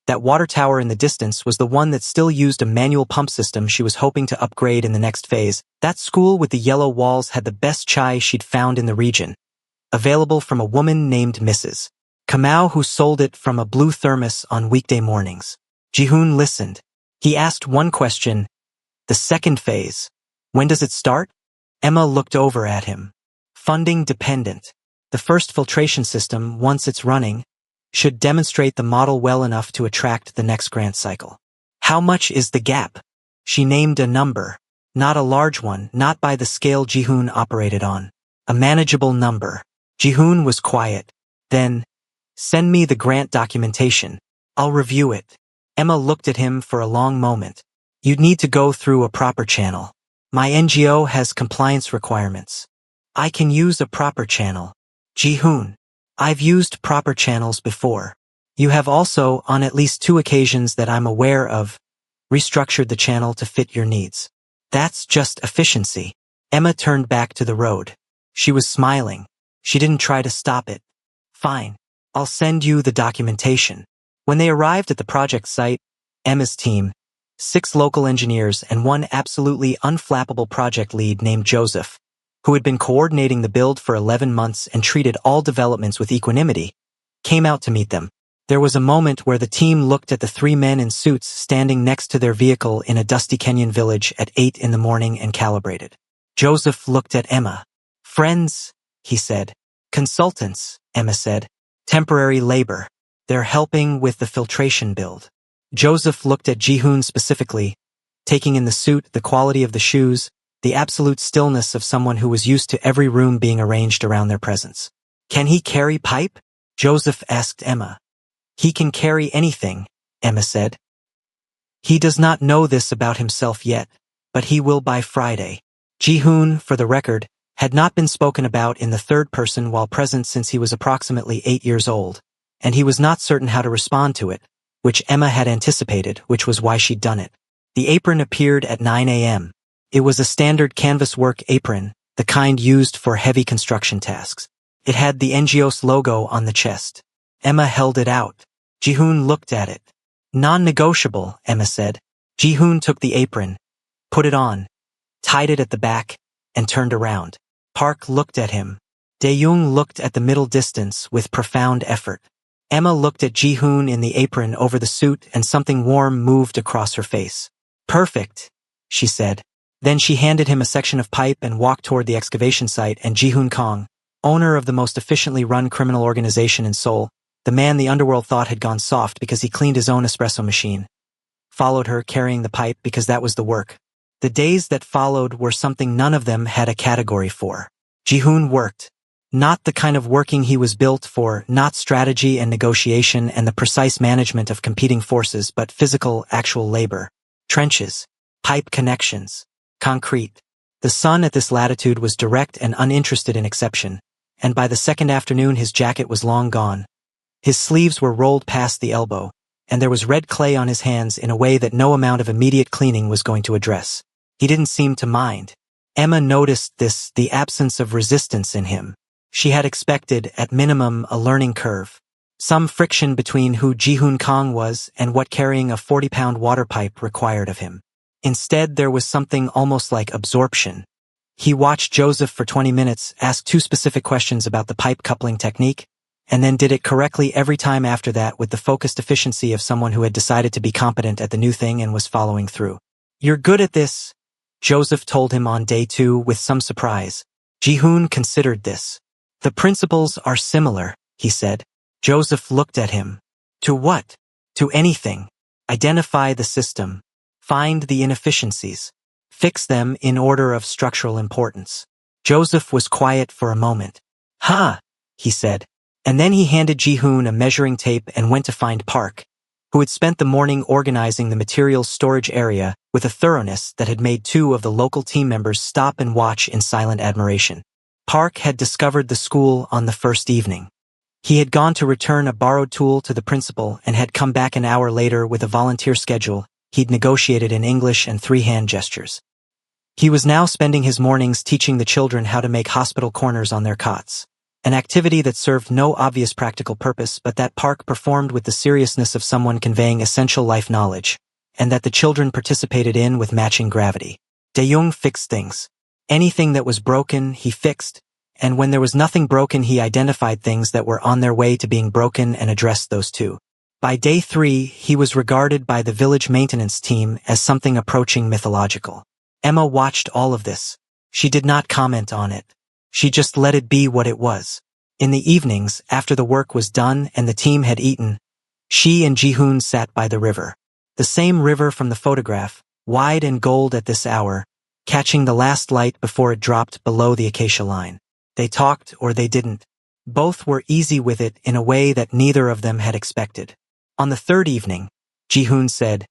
That water tower in the distance was the one that still used a manual pump system she was hoping to upgrade in the next phase. That school with the yellow walls had the best chai she'd found in the region, available from a woman named Mrs. Kamau who sold it from a blue thermos on weekday mornings. Jihoon listened. He asked one question. The second phase. When does it start? Emma looked over at him. Funding dependent. The first filtration system, once it's running, should demonstrate the model well enough to attract the next grant cycle. How much is the gap? She named a number. Not a large one, not by the scale Jihoon operated on. A manageable number. Jihoon was quiet. Then, send me the grant documentation. I'll review it. Emma looked at him for a long moment. You'd need to go through a proper channel. My NGO has compliance requirements. I can use a proper channel. Jihoon. I've used proper channels before. You have also, on at least 2 occasions that I'm aware of, restructured the channel to fit your needs. That's just efficiency. Emma turned back to the road. She was smiling. She didn't try to stop it. Fine. I'll send you the documentation. When they arrived at the project site, Emma's team, 6 local engineers and 1 absolutely unflappable project lead named Joseph, who had been coordinating the build for 11 months and treated all developments with equanimity, came out to meet them. There was a moment where the team looked at the 3 men in suits standing next to their vehicle in a dusty Kenyan village at 8 in the morning and calibrated. Joseph looked at Emma. Friends, he said. Consultants, Emma said. Temporary labor. They're helping with the filtration build. Joseph looked at Jiun specifically, taking in the suit, the quality of the shoes, the absolute stillness of someone who was used to every room being arranged around their presence. Can he carry pipe? Joseph asked Emma. He can carry anything, Emma said. He does not know this about himself yet, but he will by Friday. Jiun, for the record, had not been spoken about in the third person while present since he was approximately 8 years old, and he was not certain how to respond to it, which Emma had anticipated, which was why she'd done it. The apron appeared at 9 a.m. It was a standard canvas work apron, the kind used for heavy construction tasks. It had the NGO's logo on the chest. Emma held it out. Jiun looked at it. Non-negotiable, Emma said. Jiun took the apron, put it on, tied it at the back, and turned around. Park looked at him. Dae-young looked at the middle distance with profound effort. Emma looked at Jiun in the apron over the suit and something warm moved across her face. Perfect, she said. Then she handed him a section of pipe and walked toward the excavation site, and Jiun Kong, owner of the most efficiently run criminal organization in Seoul, the man the underworld thought had gone soft because he cleaned his own espresso machine, followed her carrying the pipe because that was the work. The days that followed were something none of them had a category for. Jiun worked. Not the kind of working he was built for, not strategy and negotiation and the precise management of competing forces, but physical, actual labor. Trenches. Pipe connections. Concrete. The sun at this latitude was direct and uninterested in exception, and by the second afternoon his jacket was long gone. His sleeves were rolled past the elbow, and there was red clay on his hands in a way that no amount of immediate cleaning was going to address. He didn't seem to mind. Emma noticed this, the absence of resistance in him. She had expected, at minimum, a learning curve. Some friction between who Jiun Kong was and what carrying a 40-pound water pipe required of him. Instead, there was something almost like absorption. He watched Joseph for 20 minutes, asked 2 specific questions about the pipe coupling technique, and then did it correctly every time after that with the focused efficiency of someone who had decided to be competent at the new thing and was following through. You're good at this, Joseph told him on day 2 with some surprise. Jiun considered this. The principles are similar, he said. Joseph looked at him. To what? To anything. Identify the system. Find the inefficiencies. Fix them in order of structural importance. Joseph was quiet for a moment. Ha, he said. And then he handed Jiun a measuring tape and went to find Park, who had spent the morning organizing the materials storage area with a thoroughness that had made 2 of the local team members stop and watch in silent admiration. Park had discovered the school on the first evening. He had gone to return a borrowed tool to the principal and had come back an hour later with a volunteer schedule he'd negotiated in English and 3 hand gestures. He was now spending his mornings teaching the children how to make hospital corners on their cots, an activity that served no obvious practical purpose but that Park performed with the seriousness of someone conveying essential life knowledge, and that the children participated in with matching gravity. Dae-young fixed things. Anything that was broken, he fixed, and when there was nothing broken he identified things that were on their way to being broken and addressed those too. By day 3, he was regarded by the village maintenance team as something approaching mythological. Emma watched all of this. She did not comment on it. She just let it be what it was. In the evenings, after the work was done and the team had eaten, she and Jiun sat by the river. The same river from the photograph, wide and gold at this hour, catching the last light before it dropped below the acacia line. They talked or they didn't. Both were easy with it in a way that neither of them had expected. On the 3rd evening, Jiun said,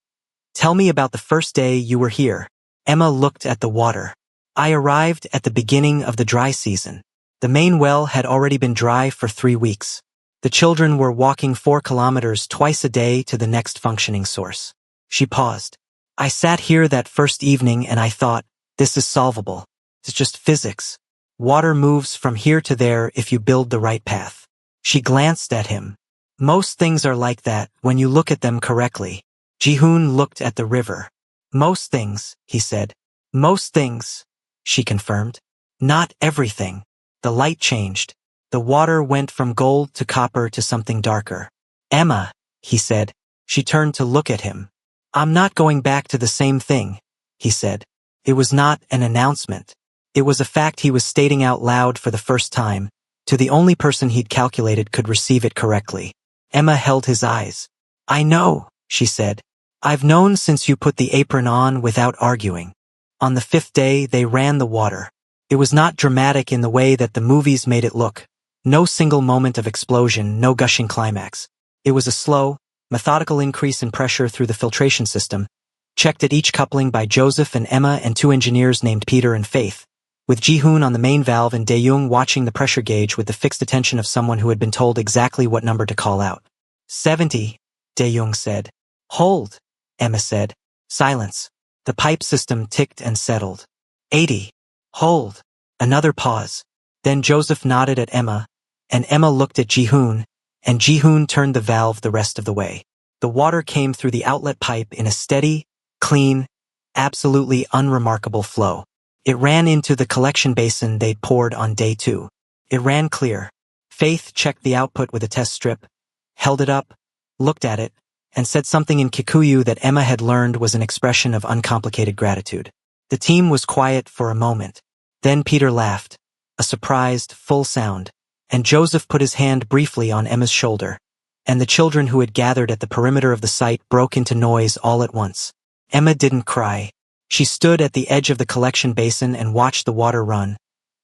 "Tell me about the first day you were here." Emma looked at the water. "I arrived at the beginning of the dry season. The main well had already been dry for 3 weeks. The children were walking 4 kilometers twice a day to the next functioning source. She paused. I sat here that first evening and I thought, this is solvable. It's just physics. Water moves from here to there if you build the right path. She glanced at him. Most things are like that when you look at them correctly. Jiun looked at the river. Most things, he said. Most things, she confirmed. Not everything. The light changed. The water went from gold to copper to something darker. Emma, he said. She turned to look at him. I'm not going back to the same thing, he said. It was not an announcement. It was a fact he was stating out loud for the first time, to the only person he'd calculated could receive it correctly. Emma held his eyes. I know, she said. I've known since you put the apron on without arguing. On the 5th day, they ran the water. It was not dramatic in the way that the movies made it look. No single moment of explosion, no gushing climax. It was a slow, methodical increase in pressure through the filtration system, checked at each coupling by Joseph and Emma and 2 engineers named Peter and Faith, with Jiun on the main valve and Dae-young watching the pressure gauge with the fixed attention of someone who had been told exactly what number to call out. 70, Dae-young said. Hold, Emma said. Silence. The pipe system ticked and settled. 80. Hold. Another pause. Then Joseph nodded at Emma, and Emma looked at Jiun, and Jiun turned the valve the rest of the way. The water came through the outlet pipe in a steady, clean, absolutely unremarkable flow. It ran into the collection basin they'd poured on day 2. It ran clear. Faith checked the output with a test strip, held it up, looked at it, and said something in Kikuyu that Emma had learned was an expression of uncomplicated gratitude. The team was quiet for a moment. Then Peter laughed, a surprised, full sound, and Joseph put his hand briefly on Emma's shoulder, and the children who had gathered at the perimeter of the site broke into noise all at once. Emma didn't cry. She stood at the edge of the collection basin and watched the water run,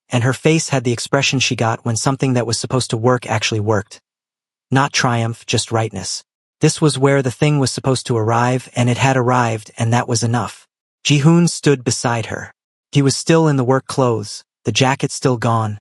and her face had the expression she got when something that was supposed to work actually worked. Not triumph, just rightness. This was where the thing was supposed to arrive, and it had arrived, and that was enough. Jiun stood beside her. He was still in the work clothes, the jacket still gone,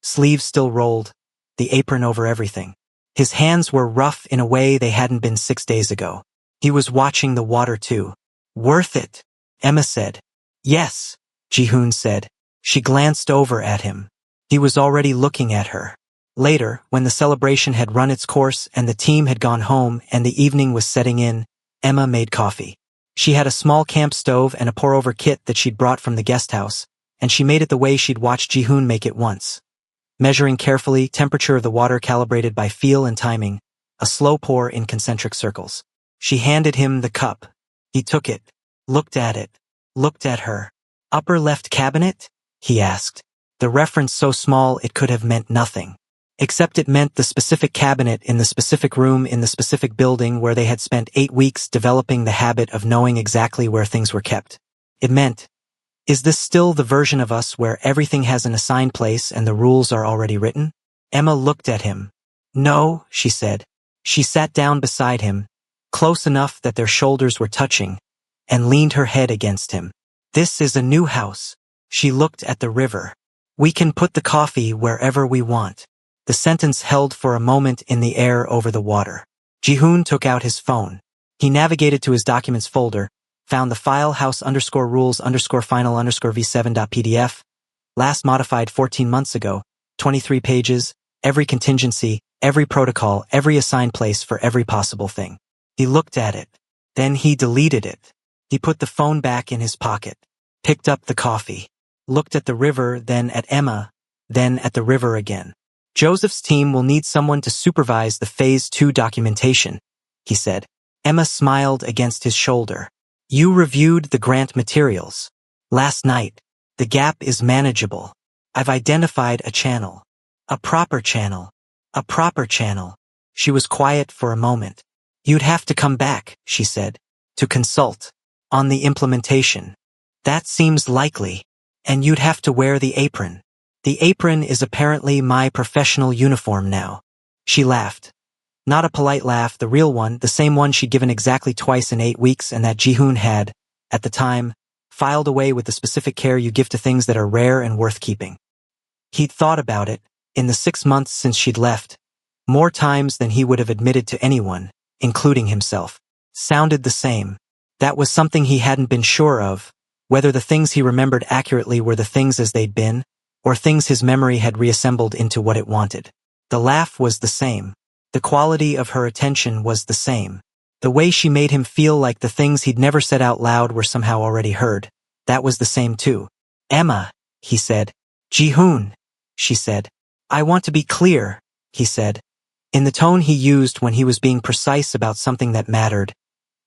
sleeves still rolled, the apron over everything. His hands were rough in a way they hadn't been 6 days ago. He was watching the water too. Worth it, Emma said. Yes, Jiun said. She glanced over at him. He was already looking at her. Later, when the celebration had run its course and the team had gone home and the evening was setting in, Emma made coffee. She had a small camp stove and a pour-over kit that she'd brought from the guest house, and she made it the way she'd watched Jiun make it once. Measuring carefully, temperature of the water calibrated by feel and timing, a slow pour in concentric circles. She handed him the cup. He took it, looked at her. Upper left cabinet? He asked. The reference so small it could have meant nothing. Except it meant the specific cabinet in the specific room in the specific building where they had spent 8 weeks developing the habit of knowing exactly where things were kept. It meant, is this still the version of us where everything has an assigned place and the rules are already written? Emma looked at him. No, she said. She sat down beside him, close enough that their shoulders were touching, and leaned her head against him. This is a new house. She looked at the river. We can put the coffee wherever we want. The sentence held for a moment in the air over the water. Jiun took out his phone. He navigated to his documents folder, found the file house_rules_final_v7.pdf, last modified 14 months ago, 23 pages, every contingency, every protocol, every assigned place for every possible thing. He looked at it. Then he deleted it. He put the phone back in his pocket, picked up the coffee, looked at the river, then at Emma, then at the river again. Joseph's team will need someone to supervise the Phase 2 documentation, he said. Emma smiled against his shoulder. You reviewed the grant materials. Last night. The gap is manageable. I've identified a channel. A proper channel. A proper channel. She was quiet for a moment. You'd have to come back, she said, to consult on the implementation. That seems likely. And you'd have to wear the apron. The apron is apparently my professional uniform now. She laughed. Not a polite laugh, the real one, the same one she'd given exactly twice in 8 weeks and that Jiun had, at the time, filed away with the specific care you give to things that are rare and worth keeping. He'd thought about it, in the 6 months since she'd left, more times than he would have admitted to anyone, including himself. Sounded the same. That was something he hadn't been sure of, whether the things he remembered accurately were the things as they'd been, or things his memory had reassembled into what it wanted. The laugh was the same. The quality of her attention was the same. The way she made him feel like the things he'd never said out loud were somehow already heard. That was the same too. Emma, he said. Jiun, she said. I want to be clear, he said, in the tone he used when he was being precise about something that mattered,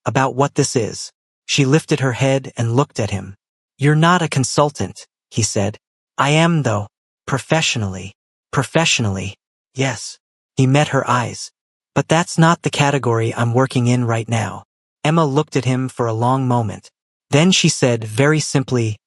about what this is. She lifted her head and looked at him. You're not a consultant, he said. I am though. Professionally. Professionally. Yes. He met her eyes. But that's not the category I'm working in right now. Emma looked at him for a long moment. Then she said very simply,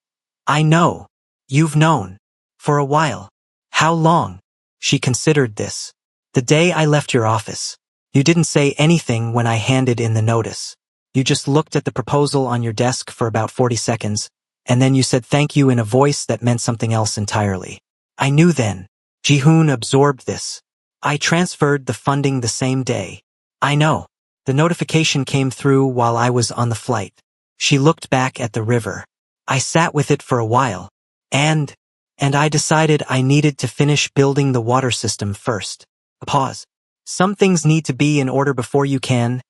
I know. You've known. For a while. How long? She considered this. The day I left your office. You didn't say anything when I handed in the notice. You just looked at the proposal on your desk for about 40 seconds, and then you said thank you in a voice that meant something else entirely. I knew then. Jiun absorbed this. I transferred the funding the same day. I know. The notification came through while I was on the flight. She looked back at the river. I sat with it for a while. And I decided I needed to finish building the water system first. A pause. Some things need to be in order before you can.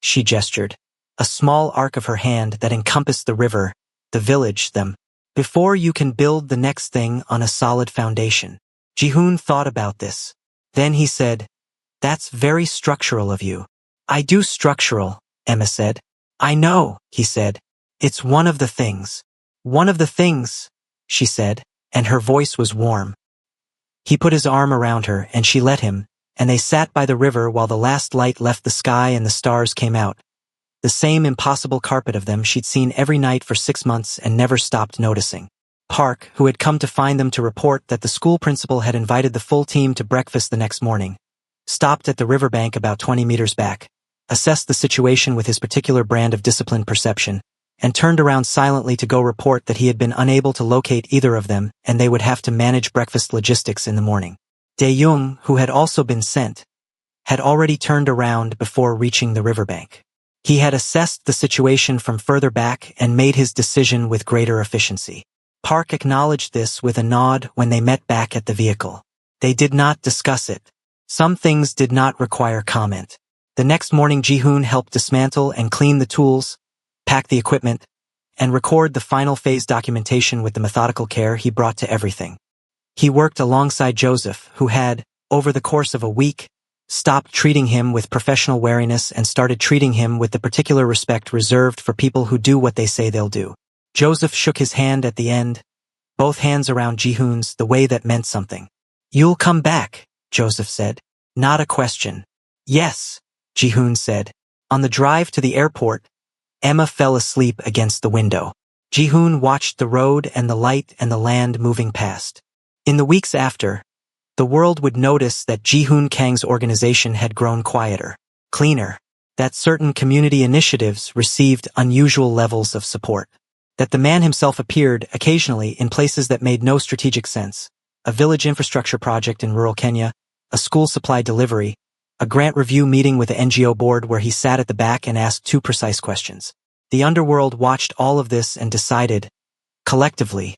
She gestured. A small arc of her hand that encompassed the river, the village, them. Before you can build the next thing on a solid foundation. Jiun thought about this. Then he said, that's very structural of you. I do structural, Emma said. I know, he said. It's one of the things. One of the things, she said, and her voice was warm. He put his arm around her and she let him, and they sat by the river while the last light left the sky and the stars came out. The same impossible carpet of them she'd seen every night for 6 months and never stopped noticing. Park, who had come to find them to report that the school principal had invited the full team to breakfast the next morning, stopped at the riverbank about 20 meters back, assessed the situation with his particular brand of disciplined perception, and turned around silently to go report that he had been unable to locate either of them and they would have to manage breakfast logistics in the morning. Dae-young, who had also been sent, had already turned around before reaching the riverbank. He had assessed the situation from further back and made his decision with greater efficiency. Park acknowledged this with a nod when they met back at the vehicle. They did not discuss it. Some things did not require comment. The next morning Jiun helped dismantle and clean the tools, pack the equipment, and record the final phase documentation with the methodical care he brought to everything. He worked alongside Joseph, who had, over the course of a week, stopped treating him with professional wariness and started treating him with the particular respect reserved for people who do what they say they'll do. Joseph shook his hand at the end, both hands around Jihoon's, the way that meant something. You'll come back, Joseph said. Not a question. Yes, Jihoon said. On the drive to the airport, Emma fell asleep against the window. Jihoon watched the road and the light and the land moving past. In the weeks after, the world would notice that Jihoon Kang's organization had grown quieter, cleaner, that certain community initiatives received unusual levels of support, that the man himself appeared occasionally in places that made no strategic sense, a village infrastructure project in rural Kenya, a school supply delivery, a grant review meeting with the NGO board where he sat at the back and asked 2 precise questions. The underworld watched all of this and decided, collectively,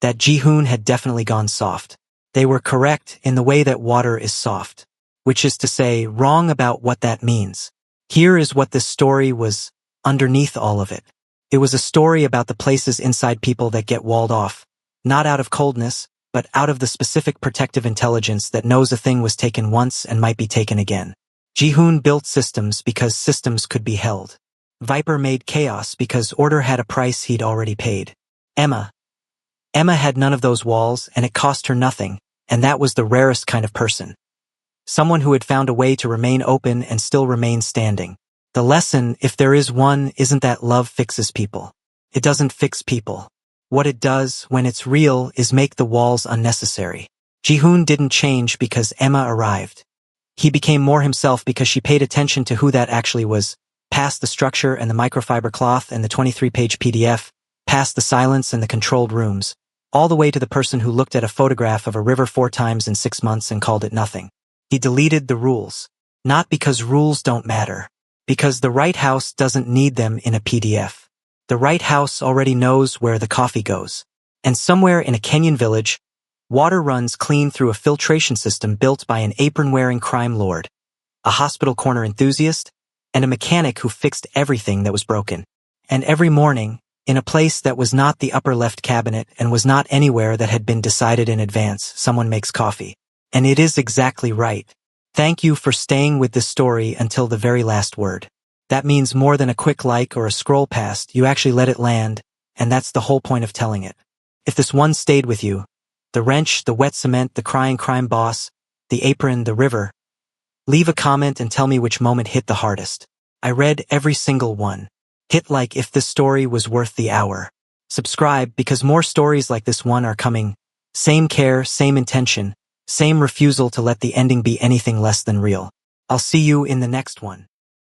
that Jihoon had definitely gone soft. They were correct in the way that water is soft, which is to say, wrong about what that means. Here is what this story was underneath all of it. It was a story about the places inside people that get walled off, not out of coldness, but out of the specific protective intelligence that knows a thing was taken once and might be taken again. Jihoon built systems because systems could be held. Viper made chaos because order had a price he'd already paid. Emma had none of those walls and it cost her nothing, and that was the rarest kind of person. Someone who had found a way to remain open and still remain standing. The lesson, if there is one, isn't that love fixes people. It doesn't fix people. What it does, when it's real, is make the walls unnecessary. Jihoon didn't change because Emma arrived. He became more himself because she paid attention to who that actually was, past the structure and the microfiber cloth and the 23-page PDF, past the silence and the controlled rooms. all the way to the person who looked at a photograph of a river 4 times in 6 months and called it nothing. He deleted the rules. Not because rules don't matter. Because the right house doesn't need them in a PDF. The right house already knows where the coffee goes. And somewhere in a Kenyan village, water runs clean through a filtration system built by an apron-wearing crime lord, a hospital corner enthusiast, and a mechanic who fixed everything that was broken. And every morning, in a place that was not the upper left cabinet and was not anywhere that had been decided in advance, someone makes coffee. And it is exactly right. Thank you for staying with this story until the very last word. That means more than a quick like or a scroll past, you actually let it land, and that's the whole point of telling it. If this one stayed with you, the wrench, the wet cement, the crying crime boss, the apron, the river, leave a comment and tell me which moment hit the hardest. I read every single one. Hit like if this story was worth the hour. Subscribe because more stories like this one are coming. Same care, same intention, same refusal to let the ending be anything less than real. I'll see you in the next one.